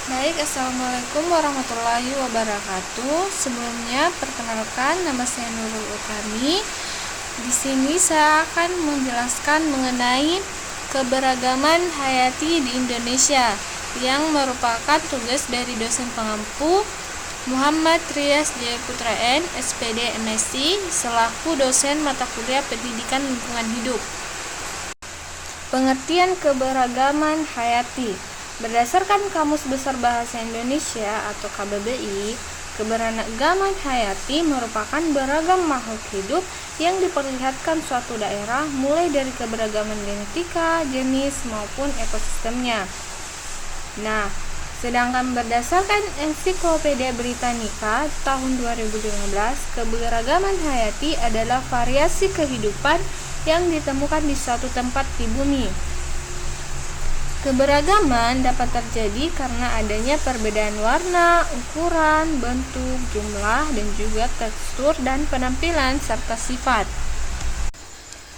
Baik, Assalamualaikum warahmatullahi wabarakatuh. Sebelumnya, perkenalkan nama saya Nurul Utami. Di sini saya akan menjelaskan mengenai keberagaman hayati di Indonesia yang merupakan tugas dari dosen pengampu Muhammad Rias Jayaputra N, SPD MSc, selaku dosen mata kuliah Pendidikan Lingkungan Hidup. Pengertian keberagaman hayati. Berdasarkan Kamus Besar Bahasa Indonesia atau KBBI, keberagaman hayati merupakan beragam makhluk hidup yang diperlihatkan suatu daerah mulai dari keberagaman genetika, jenis, maupun ekosistemnya. Nah, sedangkan berdasarkan Ensiklopedia Britannica tahun 2015, keberagaman hayati adalah variasi kehidupan yang ditemukan di suatu tempat di bumi. Keberagaman dapat terjadi karena adanya perbedaan warna, ukuran, bentuk, jumlah, dan juga tekstur dan penampilan serta sifat.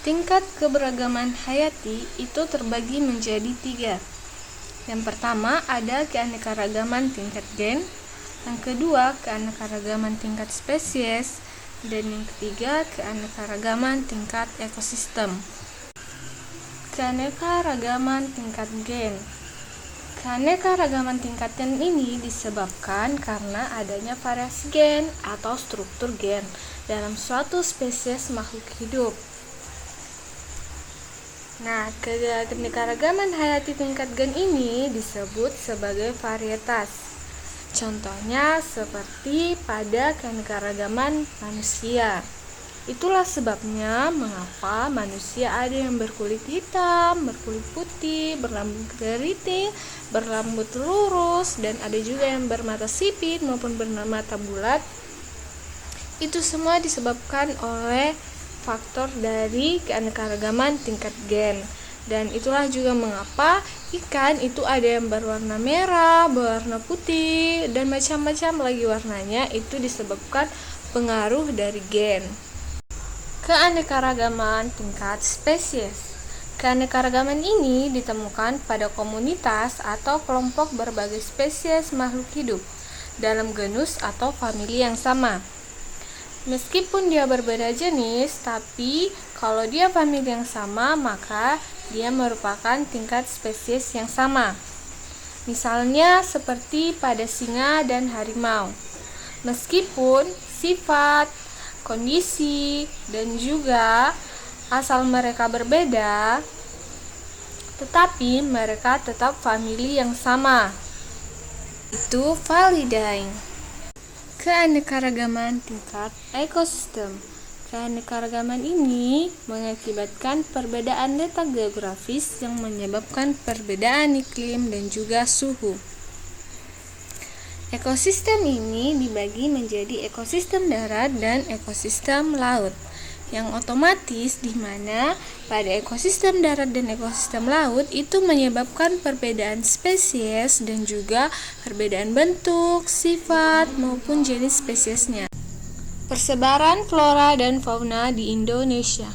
Tingkat keberagaman hayati itu terbagi menjadi 3. Yang pertama ada keanekaragaman tingkat gen, yang kedua keanekaragaman tingkat spesies, dan yang ketiga keanekaragaman tingkat ekosistem. Keanekaragaman tingkat gen. Keanekaragaman tingkat gen ini disebabkan karena adanya variasi gen atau struktur gen dalam suatu spesies makhluk hidup. Nah, keanekaragaman hayati tingkat gen ini disebut sebagai varietas. Contohnya seperti pada keanekaragaman manusia. Itulah sebabnya mengapa manusia ada yang berkulit hitam, berkulit putih, berambut keriting, berambut lurus, dan ada juga yang bermata sipit maupun bermata bulat. Itu semua disebabkan oleh faktor dari keanekaragaman tingkat gen. Dan itulah juga mengapa ikan itu ada yang berwarna merah, berwarna putih, dan macam-macam lagi warnanya. Itu disebabkan pengaruh dari gen. Keanekaragaman tingkat spesies. Keanekaragaman ini ditemukan pada komunitas atau kelompok berbagai spesies makhluk hidup dalam genus atau famili yang sama. Meskipun dia berbeda jenis, tapi kalau dia famili yang sama, maka dia merupakan tingkat spesies yang sama. Misalnya seperti pada singa dan harimau. Meskipun sifat, kondisi, dan juga asal mereka berbeda, tetapi mereka tetap famili yang sama. Itu validae. Keanekaragaman tingkat ekosistem. Keanekaragaman ini mengakibatkan perbedaan letak geografis yang menyebabkan perbedaan iklim dan juga suhu. Ekosistem ini dibagi menjadi ekosistem darat dan ekosistem laut, yang otomatis di mana pada ekosistem darat dan ekosistem laut itu menyebabkan perbedaan spesies dan juga perbedaan bentuk, sifat, maupun jenis spesiesnya. Persebaran flora dan fauna di Indonesia.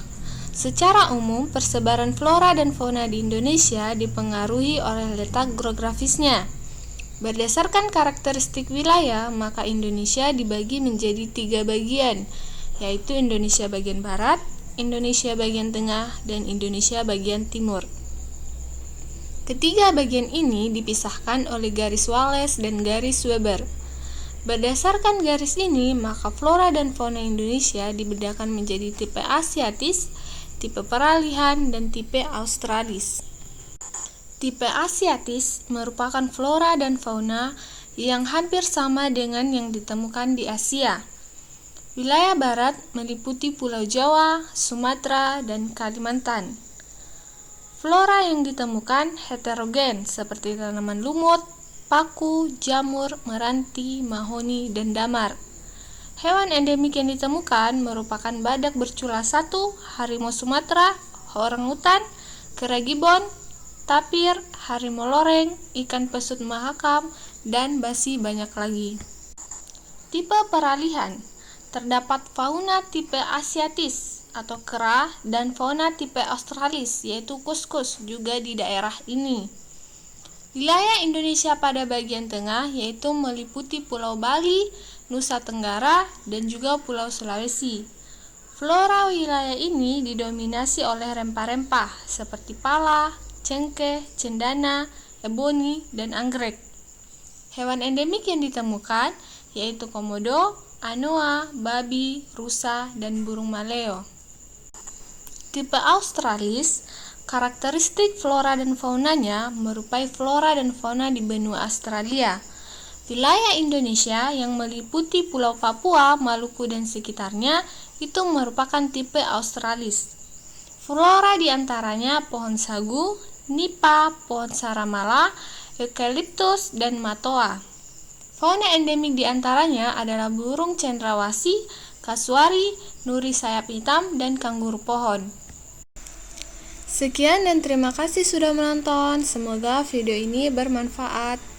Secara umum, persebaran flora dan fauna di Indonesia dipengaruhi oleh letak geografisnya. Berdasarkan karakteristik wilayah, maka Indonesia dibagi menjadi 3 bagian, yaitu Indonesia bagian barat, Indonesia bagian tengah, dan Indonesia bagian timur. Ketiga bagian ini dipisahkan oleh garis Wallace dan garis Weber. Berdasarkan garis ini, maka flora dan fauna Indonesia dibedakan menjadi tipe Asiatis, tipe peralihan, dan tipe Australis. Tipe Asiatis merupakan flora dan fauna yang hampir sama dengan yang ditemukan di Asia. Wilayah barat meliputi Pulau Jawa, Sumatera, dan Kalimantan. Flora yang ditemukan heterogen seperti tanaman lumut, paku, jamur, meranti, mahoni, dan damar. Hewan endemik yang ditemukan merupakan badak bercula 1, harimau Sumatera, orangutan, kera gibbon, tapir, harimau loreng, ikan pesut mahakam, dan basi banyak lagi. Tipe peralihan. Terdapat fauna tipe Asiatis atau kera dan fauna tipe Australis yaitu kuskus juga di daerah ini. Wilayah Indonesia pada bagian tengah yaitu meliputi Pulau Bali, Nusa Tenggara, dan juga Pulau Sulawesi. Flora wilayah ini didominasi oleh rempah-rempah seperti pala, cengkeh, cendana, eboni, dan anggrek. Hewan endemik yang ditemukan yaitu komodo, anoa, babi, rusa, dan burung maleo. Tipe Australis, karakteristik flora dan faunanya merupai flora dan fauna di benua Australia. Wilayah Indonesia yang meliputi Pulau Papua, Maluku, dan sekitarnya itu merupakan tipe Australis. Flora diantaranya pohon sagu, nipa, pohon saramala, eukaliptus, dan matoa. Fauna endemik diantaranya adalah burung cendrawasih, kasuari, nuri sayap hitam, dan kanguru pohon. Sekian dan terima kasih sudah menonton. Semoga video ini bermanfaat.